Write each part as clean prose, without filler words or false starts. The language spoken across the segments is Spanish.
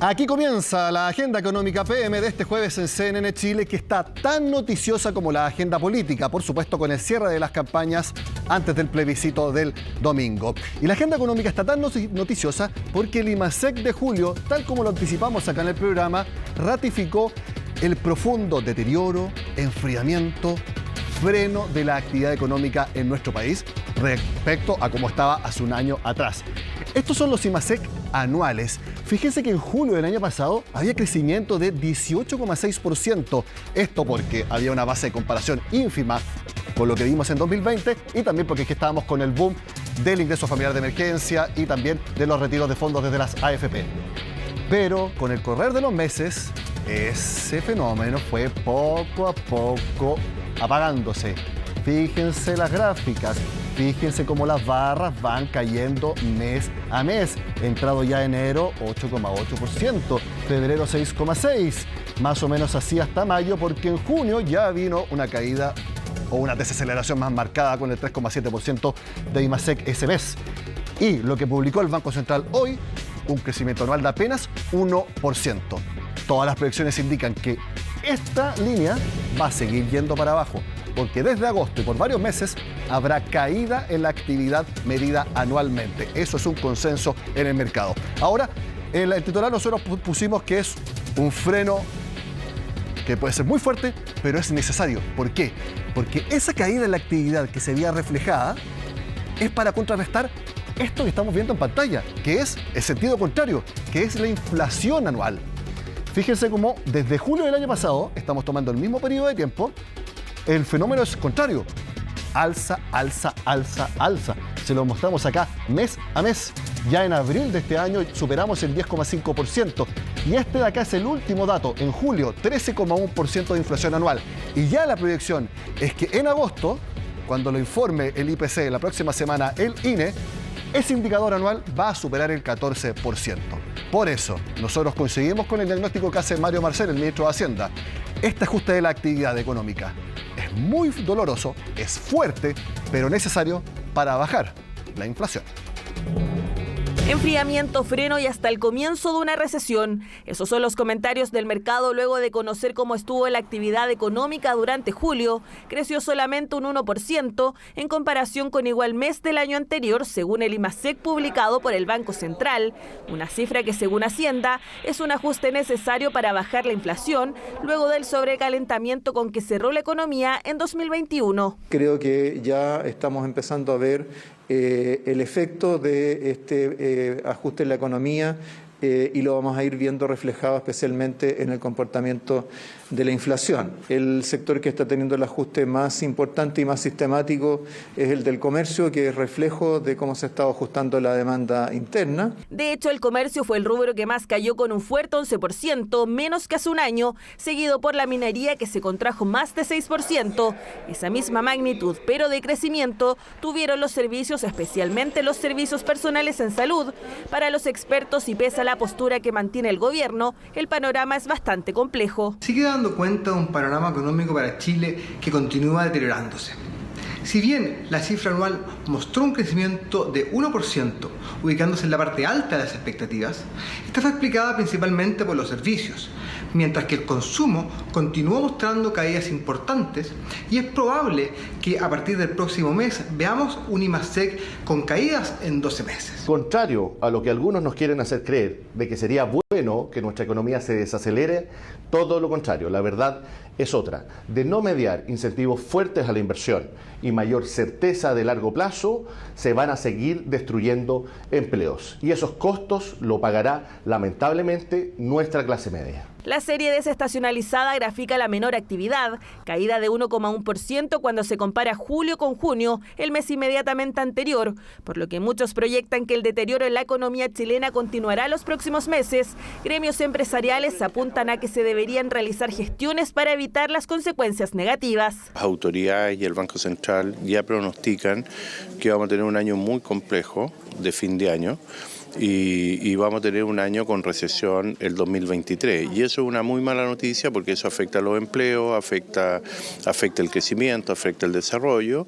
Aquí comienza la agenda económica PM de este jueves en CNN Chile, que está tan noticiosa como la agenda política, por supuesto con el cierre de las campañas antes del plebiscito del domingo. Y la agenda económica está tan noticiosa porque el IMASEC de julio, tal como lo anticipamos acá en el programa, ratificó el profundo deterioro, enfriamiento, freno de la actividad económica en nuestro país respecto a cómo estaba hace un año atrás. Estos son los IMASEC anuales. Fíjense que en julio del año pasado había crecimiento de 18,6%. Esto porque había una base de comparación ínfima con lo que vimos en 2020 y también porque estábamos con el boom del ingreso familiar de emergencia y también de los retiros de fondos desde las AFP. Pero con el correr de los meses, ese fenómeno fue poco a poco apagándose. Fíjense las gráficas, fíjense cómo las barras van cayendo mes a mes. Entrado ya enero, 8,8%, febrero 6,6%, más o menos así hasta mayo, porque en junio ya vino una caída o una desaceleración más marcada con el 3,7% de IMASEC ese mes. Y lo que publicó el Banco Central hoy, un crecimiento anual de apenas 1%. Todas las proyecciones indican que esta línea va a seguir yendo para abajo, porque desde agosto y por varios meses habrá caída en la actividad medida anualmente. Eso es un consenso en el mercado. Ahora, en el titular nosotros pusimos que es un freno que puede ser muy fuerte, pero es necesario. ¿Por qué? Porque esa caída en la actividad que se veía reflejada es para contrarrestar esto que estamos viendo en pantalla, que es el sentido contrario, que es la inflación anual. Fíjense cómo desde julio del año pasado, estamos tomando el mismo periodo de tiempo, el fenómeno es contrario. Alza, alza, alza, alza. Se lo mostramos acá mes a mes. Ya en abril de este año superamos el 10,5%. Y este de acá es el último dato. En julio, 13,1% de inflación anual. Y ya la proyección es que en agosto, cuando lo informe el IPC la próxima semana, el INE, ese indicador anual va a superar el 14%. Por eso, nosotros coincidimos con el diagnóstico que hace Mario Marcel, el ministro de Hacienda. Este ajuste de la actividad económica es muy doloroso, es fuerte, pero necesario para bajar la inflación. Enfriamiento, freno y hasta el comienzo de una recesión. Esos son los comentarios del mercado luego de conocer cómo estuvo la actividad económica durante julio. Creció solamente un 1% en comparación con igual mes del año anterior, según el IMASEC publicado por el Banco Central. Una cifra que, según Hacienda, es un ajuste necesario para bajar la inflación luego del sobrecalentamiento con que cerró la economía en 2021. Creo que ya estamos empezando a ver el efecto de este ajuste en la economía y lo vamos a ir viendo reflejado especialmente en el comportamiento de la inflación. El sector que está teniendo el ajuste más importante y más sistemático es el del comercio, que es reflejo de cómo se ha estado ajustando la demanda interna. De hecho, el comercio fue el rubro que más cayó con un fuerte 11%, menos que hace un año, seguido por la minería, que se contrajo más de 6%. Esa misma magnitud, pero de crecimiento, tuvieron los servicios, especialmente los servicios personales en salud. Para los expertos, y pese a la postura que mantiene el gobierno, el panorama es bastante complejo. Sigue dando cuenta de un panorama económico para Chile que continúa deteriorándose. Si bien la cifra anual mostró un crecimiento de 1%, ubicándose en la parte alta de las expectativas, esta fue explicada principalmente por los servicios, mientras que el consumo continuó mostrando caídas importantes y es probable que a partir del próximo mes veamos un IMASEC con caídas en 12 meses. Contrario a lo que algunos nos quieren hacer creer de que sería bueno que nuestra economía se desacelere, todo lo contrario, la verdad es otra. De no mediar incentivos fuertes a la inversión y mayor certeza de largo plazo, se van a seguir destruyendo empleos. Y esos costos lo pagará lamentablemente nuestra clase media. La serie desestacionalizada grafica la menor actividad, caída de 1,1% cuando se compara julio con junio, el mes inmediatamente anterior, por lo que muchos proyectan que el deterioro en la economía chilena continuará los próximos meses. Gremios empresariales apuntan a que se deberían realizar gestiones para evitar las consecuencias negativas. Las autoridades y el Banco Central ya pronostican que vamos a tener un año muy complejo de fin de año, y vamos a tener un año con recesión el 2023. Y eso es una muy mala noticia porque eso afecta a los empleos, afecta el crecimiento, afecta el desarrollo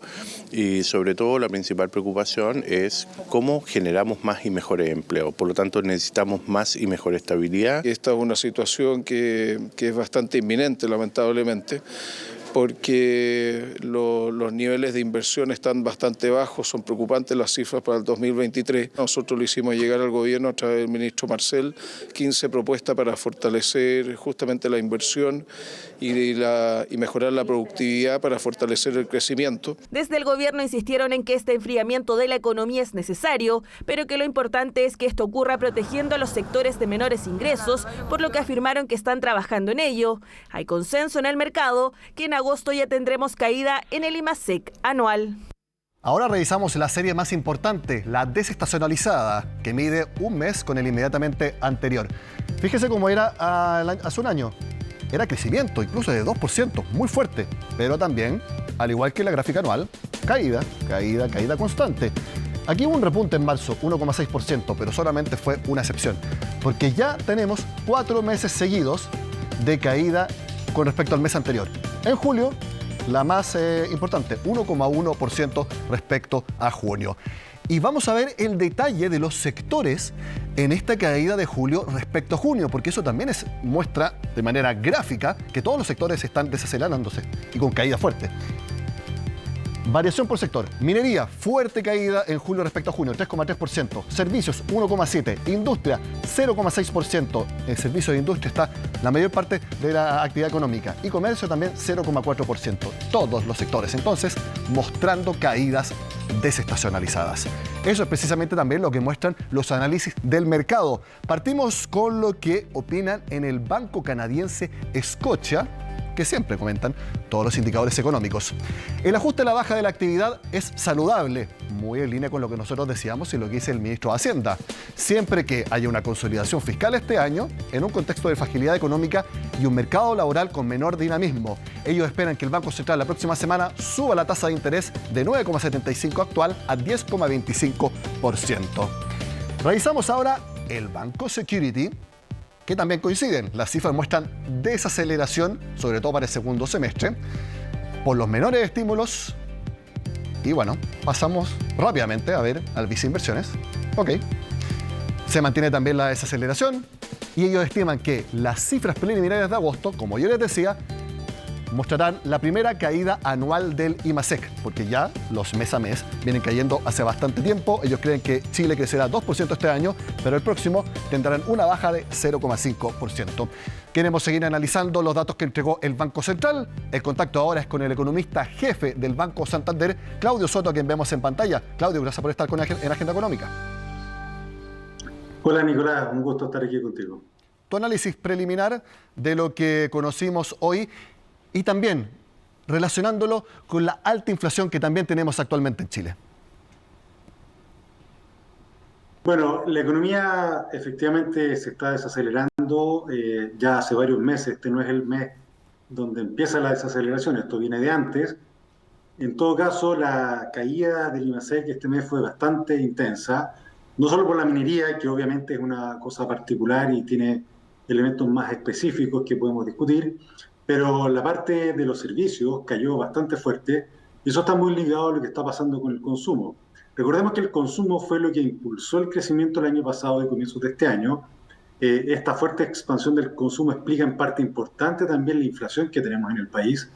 y sobre todo la principal preocupación es cómo generamos más y mejores empleos. Por lo tanto, necesitamos más y mejor estabilidad. Esta es una situación que es bastante inminente, lamentablemente, porque los niveles de inversión están bastante bajos, son preocupantes las cifras para el 2023. Nosotros le hicimos llegar al gobierno a través del ministro Marcel 15 propuestas para fortalecer justamente la inversión y mejorar la productividad para fortalecer el crecimiento. Desde el gobierno insistieron en que este enfriamiento de la economía es necesario, pero que lo importante es que esto ocurra protegiendo a los sectores de menores ingresos, por lo que afirmaron que están trabajando en ello. Hay consenso en el mercado que en agosto ya tendremos caída en el IMASEC anual. Ahora revisamos la serie más importante, la desestacionalizada, que mide un mes con el inmediatamente anterior. Fíjese cómo era hace un año. Era crecimiento, incluso de 2%, muy fuerte, pero también, al igual que la gráfica anual, caída constante. Aquí hubo un repunte en marzo, 1,6%, pero solamente fue una excepción, porque ya tenemos 4 meses seguidos de caída con respecto al mes anterior. En julio, la más importante, 1,1% respecto a junio. Y vamos a ver el detalle de los sectores en esta caída de julio respecto a junio, porque eso también muestra de manera gráfica que todos los sectores están desacelerándose y con caída fuerte. Variación por sector. Minería, fuerte caída en julio respecto a junio, 3,3%. Servicios, 1,7%. Industria, 0,6%. El servicio de industria está la mayor parte de la actividad económica. Y comercio también, 0,4%. Todos los sectores, entonces, mostrando caídas desestacionalizadas. Eso es precisamente también lo que muestran los análisis del mercado. Partimos con lo que opinan en el banco canadiense Scotia, que siempre comentan todos los indicadores económicos. El ajuste a la baja de la actividad es saludable, muy en línea con lo que nosotros decíamos y lo que dice el ministro de Hacienda. Siempre que haya una consolidación fiscal este año, en un contexto de fragilidad económica y un mercado laboral con menor dinamismo. Ellos esperan que el Banco Central la próxima semana suba la tasa de interés de 9,75 actual a 10,25%. Revisamos ahora el Banco Security, que también coinciden. Las cifras muestran desaceleración, sobre todo para el segundo semestre, por los menores estímulos. Y bueno, pasamos rápidamente a ver al Viceinversiones. Ok. Se mantiene también la desaceleración y ellos estiman que las cifras preliminares de agosto, como yo les decía, mostrarán la primera caída anual del IMASEC, porque ya los mes a mes vienen cayendo hace bastante tiempo. Ellos creen que Chile crecerá 2% este año, pero el próximo tendrán una baja de 0,5%. Queremos seguir analizando los datos que entregó el Banco Central. El contacto ahora es con el economista jefe del Banco Santander, Claudio Soto, a quien vemos en pantalla. Claudio, gracias por estar en Agenda Económica. Hola Nicolás, un gusto estar aquí contigo. Tu análisis preliminar de lo que conocimos hoy y también relacionándolo con la alta inflación que también tenemos actualmente en Chile. Bueno, la economía efectivamente se está desacelerando ya hace varios meses. Este no es el mes donde empieza la desaceleración, esto viene de antes. En todo caso, la caída del IMASEC este mes fue bastante intensa, no solo por la minería, que obviamente es una cosa particular y tiene elementos más específicos que podemos discutir, pero la parte de los servicios cayó bastante fuerte y eso está muy ligado a lo que está pasando con el consumo. Recordemos que el consumo fue lo que impulsó el crecimiento el año pasado y comienzos de este año. Esta fuerte expansión del consumo explica en parte importante también la inflación que tenemos en el país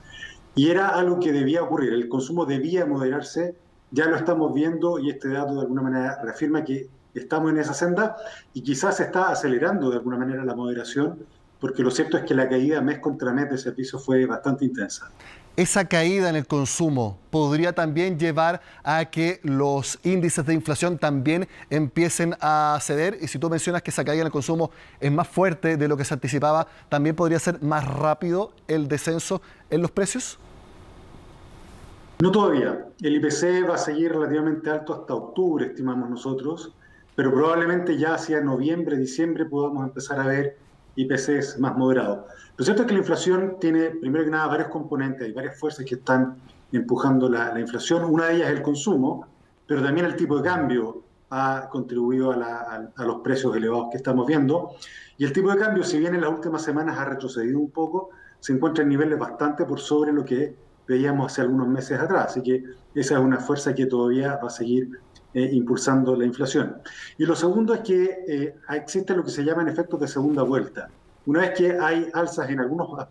y era algo que debía ocurrir. El consumo debía moderarse, ya lo estamos viendo y este dato de alguna manera reafirma que estamos en esa senda y quizás se está acelerando de alguna manera la moderación, porque lo cierto es que la caída mes contra mes de servicios fue bastante intensa. Esa caída en el consumo podría también llevar a que los índices de inflación también empiecen a ceder. Y si tú mencionas que esa caída en el consumo es más fuerte de lo que se anticipaba, ¿también podría ser más rápido el descenso en los precios? No todavía. El IPC va a seguir relativamente alto hasta octubre, estimamos nosotros, pero probablemente ya hacia noviembre, diciembre podamos empezar a ver IPCs más moderados. Lo cierto es que la inflación tiene, primero que nada, varios componentes, hay varias fuerzas que están empujando la inflación. Una de ellas es el consumo, pero también el tipo de cambio ha contribuido a los precios elevados que estamos viendo. Y el tipo de cambio, si bien en las últimas semanas ha retrocedido un poco, se encuentra en niveles bastante por sobre lo que veíamos hace algunos meses atrás. Así que esa es una fuerza que todavía va a seguir impulsando la inflación. Y lo segundo es que existen lo que se llaman efectos de segunda vuelta. Una vez que hay alzas en algunos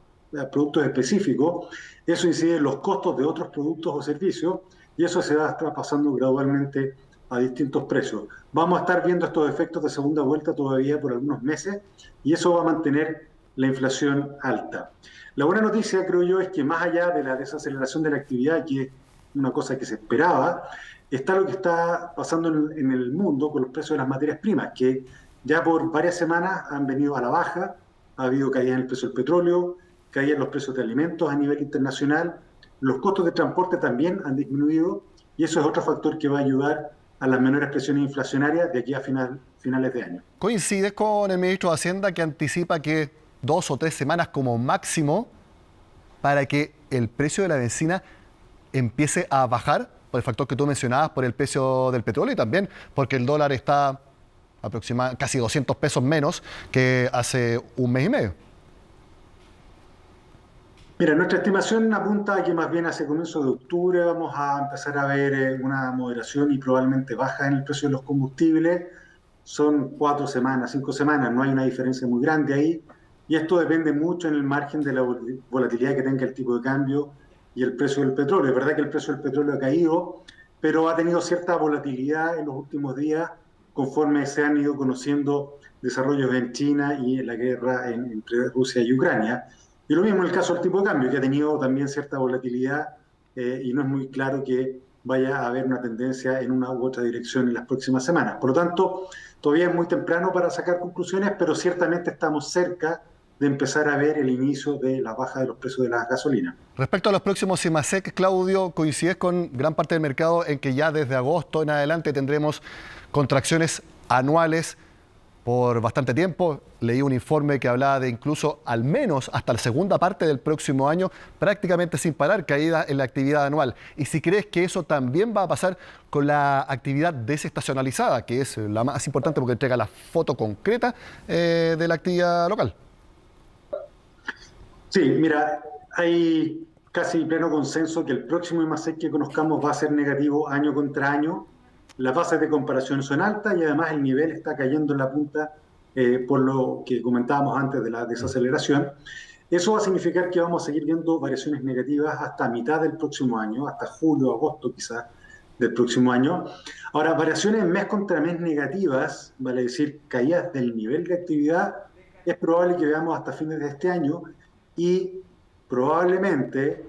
productos específicos, eso incide en los costos de otros productos o servicios y eso se va a estar pasando gradualmente a distintos precios. Vamos a estar viendo estos efectos de segunda vuelta todavía por algunos meses y eso va a mantener la inflación alta. La buena noticia, creo yo, es que más allá de la desaceleración de la actividad, que es una cosa que se esperaba, está lo que está pasando en el mundo con los precios de las materias primas, que ya por varias semanas han venido a la baja, ha habido caída en el precio del petróleo, caída en los precios de alimentos a nivel internacional, los costos de transporte también han disminuido y eso es otro factor que va a ayudar a las menores presiones inflacionarias de aquí a finales de año. ¿Coincides con el ministro de Hacienda que anticipa que 2 o 3 semanas como máximo para que el precio de la benzina empiece a bajar por el factor que tú mencionabas, por el precio del petróleo y también porque el dólar está aproximadamente casi 200 pesos menos que hace un mes y medio? Mira, nuestra estimación apunta a que más bien hacia comienzo de octubre vamos a empezar a ver una moderación y probablemente baja en el precio de los combustibles. Son 4 semanas, 5 semanas, no hay una diferencia muy grande ahí. Y esto depende mucho en el margen de la volatilidad que tenga el tipo de cambio y el precio del petróleo. Es verdad que el precio del petróleo ha caído, pero ha tenido cierta volatilidad en los últimos días conforme se han ido conociendo desarrollos en China y en la guerra entre Rusia y Ucrania. Y lo mismo en el caso del tipo de cambio, que ha tenido también cierta volatilidad y no es muy claro que vaya a haber una tendencia en una u otra dirección en las próximas semanas. Por lo tanto, todavía es muy temprano para sacar conclusiones, pero ciertamente estamos cerca de empezar a ver el inicio de la baja de los precios de la gasolina. Respecto a los próximos IMASEC, Claudio, ¿coincides con gran parte del mercado en que ya desde agosto en adelante tendremos contracciones anuales por bastante tiempo? Leí un informe que hablaba de incluso al menos hasta la segunda parte del próximo año, prácticamente sin parar, caída en la actividad anual. Y si crees que eso también va a pasar con la actividad desestacionalizada, que es la más importante porque entrega la foto concreta de la actividad local. Sí, mira, hay casi pleno consenso que el próximo IMASEC que conozcamos va a ser negativo año contra año. Las bases de comparación son altas y además el nivel está cayendo en la punta por lo que comentábamos antes de la desaceleración. Eso va a significar que vamos a seguir viendo variaciones negativas hasta mitad del próximo año, hasta julio, agosto quizás del próximo año. Ahora, variaciones mes contra mes negativas, vale decir, caídas del nivel de actividad, es probable que veamos hasta fines de este año y probablemente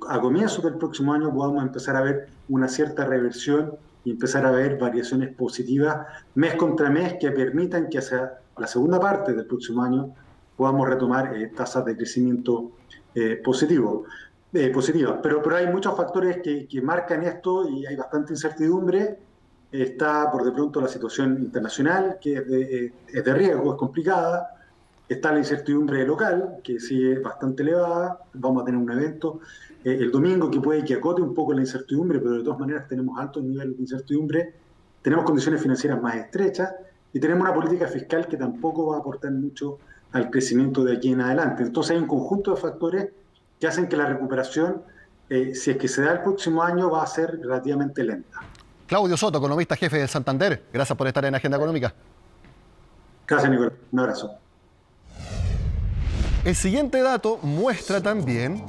a comienzos del próximo año podamos empezar a ver una cierta reversión y empezar a ver variaciones positivas mes contra mes que permitan que hacia la segunda parte del próximo año podamos retomar tasas de crecimiento positivas. Pero hay muchos factores que marcan esto y hay bastante incertidumbre. Está por de pronto la situación internacional, que es de riesgo, es complicada. Está la incertidumbre local, que sigue bastante elevada. Vamos a tener un evento el domingo que puede que acote un poco la incertidumbre, pero de todas maneras tenemos altos niveles de incertidumbre. Tenemos condiciones financieras más estrechas y tenemos una política fiscal que tampoco va a aportar mucho al crecimiento de aquí en adelante. Entonces hay un conjunto de factores que hacen que la recuperación, si es que se da el próximo año, va a ser relativamente lenta. Claudio Soto, economista jefe del Santander. Gracias por estar en Agenda Económica. Gracias, Nicolás. Un abrazo. El siguiente dato muestra también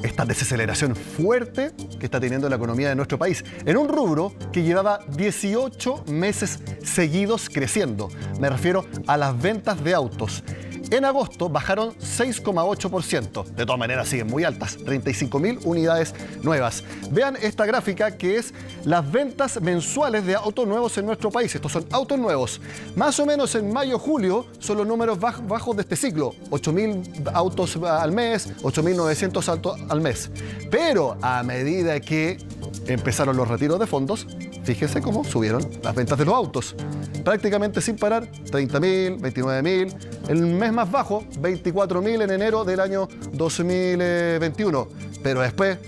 esta desaceleración fuerte que está teniendo la economía de nuestro país, en un rubro que llevaba 18 meses seguidos creciendo. Me refiero a las ventas de autos. En agosto bajaron 6,8%. De todas maneras siguen muy altas, 35.000 unidades nuevas. Vean esta gráfica que es las ventas mensuales de autos nuevos en nuestro país. Estos son autos nuevos. Más o menos en mayo-julio son los números bajos de este ciclo. 8.000 autos al mes, 8.900 autos al mes. Pero a medida que empezaron los retiros de fondos, fíjense cómo subieron las ventas de los autos. Prácticamente sin parar, 30.000, 29.000. El mes más bajo, 24.000 en enero del año 2021. Pero después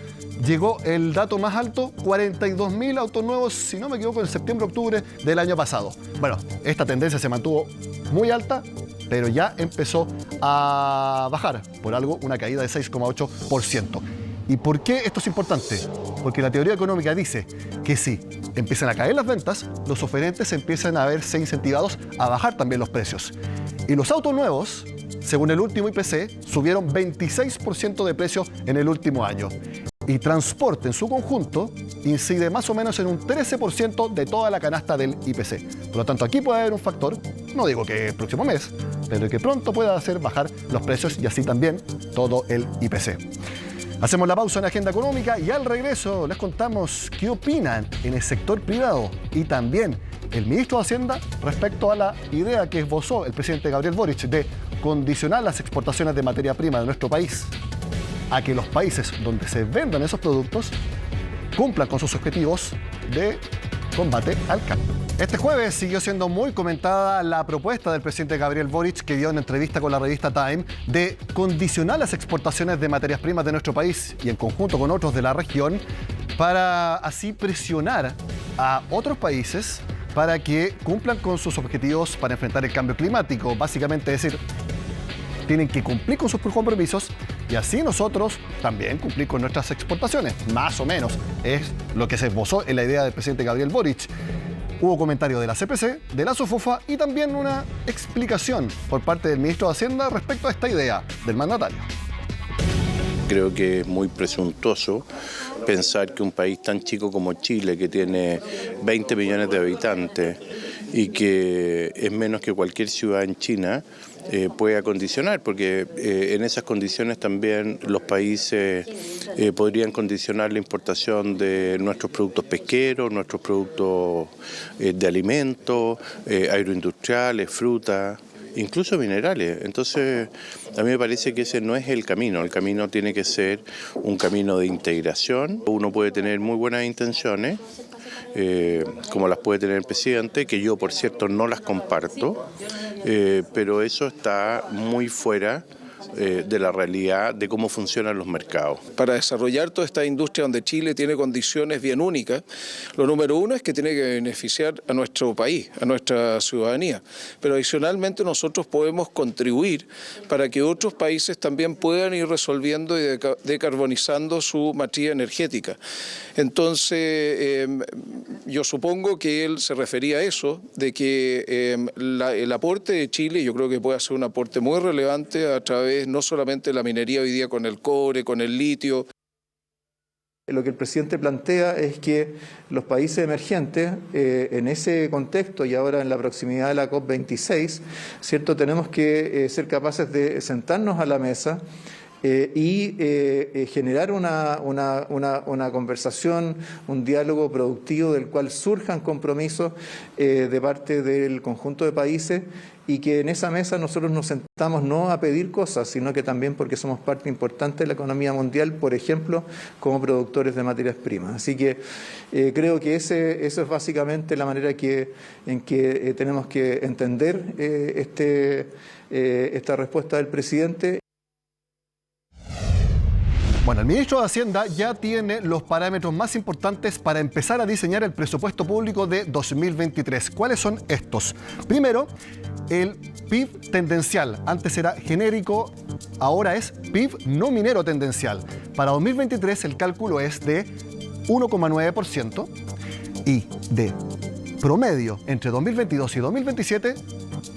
llegó el dato más alto, 42.000 autos nuevos, si no me equivoco, en septiembre-octubre del año pasado. Bueno, esta tendencia se mantuvo muy alta, pero ya empezó a bajar, por algo una caída de 6,8%. ¿Y por qué esto es importante? Porque la teoría económica dice que si empiezan a caer las ventas, los oferentes empiezan a verse incentivados a bajar también los precios. Y los autos nuevos, según el último IPC, subieron 26% de precio en el último año. Y transporte en su conjunto incide más o menos en un 13% de toda la canasta del IPC. Por lo tanto, aquí puede haber un factor, no digo que el próximo mes, pero que pronto pueda hacer bajar los precios y así también todo el IPC. Hacemos la pausa en Agenda Económica y al regreso les contamos qué opinan en el sector privado y también el ministro de Hacienda respecto a la idea que esbozó el presidente Gabriel Boric de condicionar las exportaciones de materia prima de nuestro país a que los países donde se vendan esos productos cumplan con sus objetivos de combate al cambio. Este jueves siguió siendo muy comentada la propuesta del presidente Gabriel Boric, que dio en entrevista con la revista Time, de condicionar las exportaciones de materias primas de nuestro país y en conjunto con otros de la región para así presionar a otros países para que cumplan con sus objetivos para enfrentar el cambio climático. Básicamente, es decir, tienen que cumplir con sus compromisos y así nosotros también cumplir con nuestras exportaciones. Más o menos es lo que se esbozó en la idea del presidente Gabriel Boric. Hubo comentario de la CPC, de la SOFOFA y también una explicación por parte del ministro de Hacienda respecto a esta idea del mandatario. Creo que es muy presuntuoso pensar que un país tan chico como Chile, que tiene 20 millones de habitantes y que es menos que cualquier ciudad en China, pueda condicionar, porque en esas condiciones también los países podrían condicionar la importación de nuestros productos pesqueros, nuestros productos de alimentos, agroindustriales, frutas, incluso minerales. Entonces, a mí me parece que ese no es el camino. El camino tiene que ser un camino de integración. Uno puede tener muy buenas intenciones, como las puede tener el presidente, que yo, por cierto, no las comparto, pero eso está muy fuera de la realidad de cómo funcionan los mercados. Para desarrollar toda esta industria donde Chile tiene condiciones bien únicas, lo número uno es que tiene que beneficiar a nuestro país, a nuestra ciudadanía, pero adicionalmente nosotros podemos contribuir para que otros países también puedan ir resolviendo y decarbonizando su matriz energética. Entonces, yo supongo que él se refería a eso, de que el aporte de Chile, yo creo que puede ser un aporte muy relevante a través no solamente la minería hoy día con el cobre, con el litio. Lo que el presidente plantea es que los países emergentes, en ese contexto y ahora en la proximidad de la COP26, ¿cierto?, tenemos que ser capaces de sentarnos a la mesa y generar una conversación, un diálogo productivo del cual surjan compromisos de parte del conjunto de países y que en esa mesa nosotros nos sentamos no a pedir cosas, sino que también porque somos parte importante de la economía mundial, por ejemplo, como productores de materias primas. Así que creo que eso es básicamente la manera en que tenemos que entender esta respuesta del presidente. Bueno, el ministro de Hacienda ya tiene los parámetros más importantes para empezar a diseñar el presupuesto público de 2023. ¿Cuáles son estos? Primero, el PIB tendencial. Antes era genérico, ahora es PIB no minero tendencial. Para 2023 el cálculo es de 1,9% y de promedio entre 2022 y 2027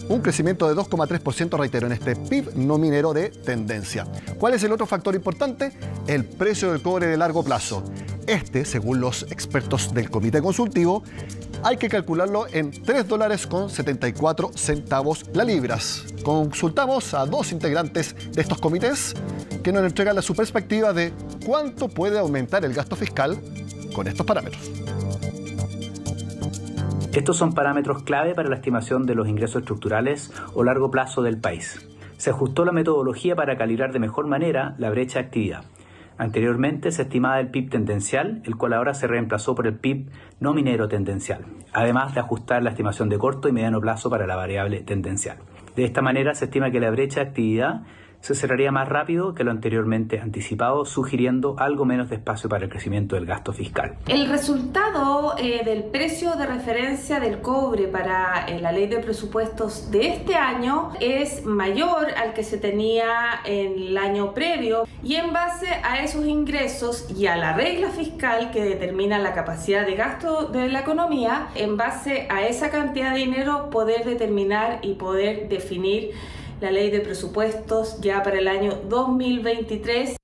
un crecimiento de 2,3%, reitero, en este PIB no minero de tendencia. ¿Cuál es el otro factor importante? El precio del cobre de largo plazo. Según los expertos del comité consultivo, hay que calcularlo en $3.74 la libra. Consultamos a dos integrantes de estos comités que nos entregan su perspectiva de cuánto puede aumentar el gasto fiscal con estos parámetros. Estos son parámetros clave para la estimación de los ingresos estructurales o largo plazo del país. Se ajustó la metodología para calibrar de mejor manera la brecha de actividad. Anteriormente se estimaba el PIB tendencial, el cual ahora se reemplazó por el PIB no minero tendencial, además de ajustar la estimación de corto y mediano plazo para la variable tendencial. De esta manera se estima que la brecha de actividad se cerraría más rápido que lo anteriormente anticipado, sugiriendo algo menos de espacio para el crecimiento del gasto fiscal. El resultado del precio de referencia del cobre para la ley de presupuestos de este año es mayor al que se tenía en el año previo, y en base a esos ingresos y a la regla fiscal que determina la capacidad de gasto de la economía, en base a esa cantidad de dinero poder determinar y poder definir la ley de presupuestos ya para el año 2023.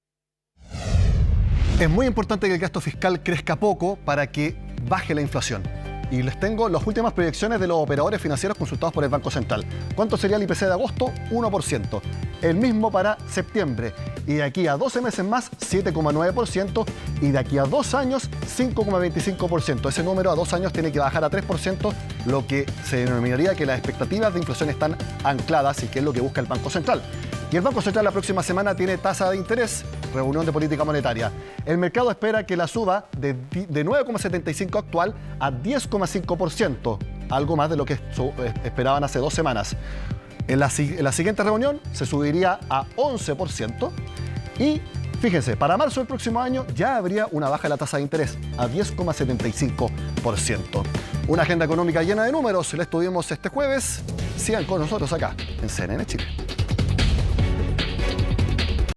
Es muy importante que el gasto fiscal crezca poco para que baje la inflación. Y les tengo las últimas proyecciones de los operadores financieros consultados por el Banco Central. ¿Cuánto sería el IPC de agosto? 1%. El mismo para septiembre. Y de aquí a 12 meses más, 7,9%. Y de aquí a 2 años, 5,25%. Ese número a 2 años tiene que bajar a 3%, lo que se denominaría que las expectativas de inflación están ancladas y que es lo que busca el Banco Central. Y el Banco Central la próxima semana tiene tasa de interés, reunión de política monetaria. El mercado espera que la suba de 9,75 actual a 10,5%, algo más de lo que esperaban hace 2 semanas. En la siguiente reunión se subiría a 11% y fíjense, para marzo del próximo año ya habría una baja de la tasa de interés a 10,75%. Una agenda económica llena de números, la estuvimos este jueves. Sigan con nosotros acá en CNN Chile.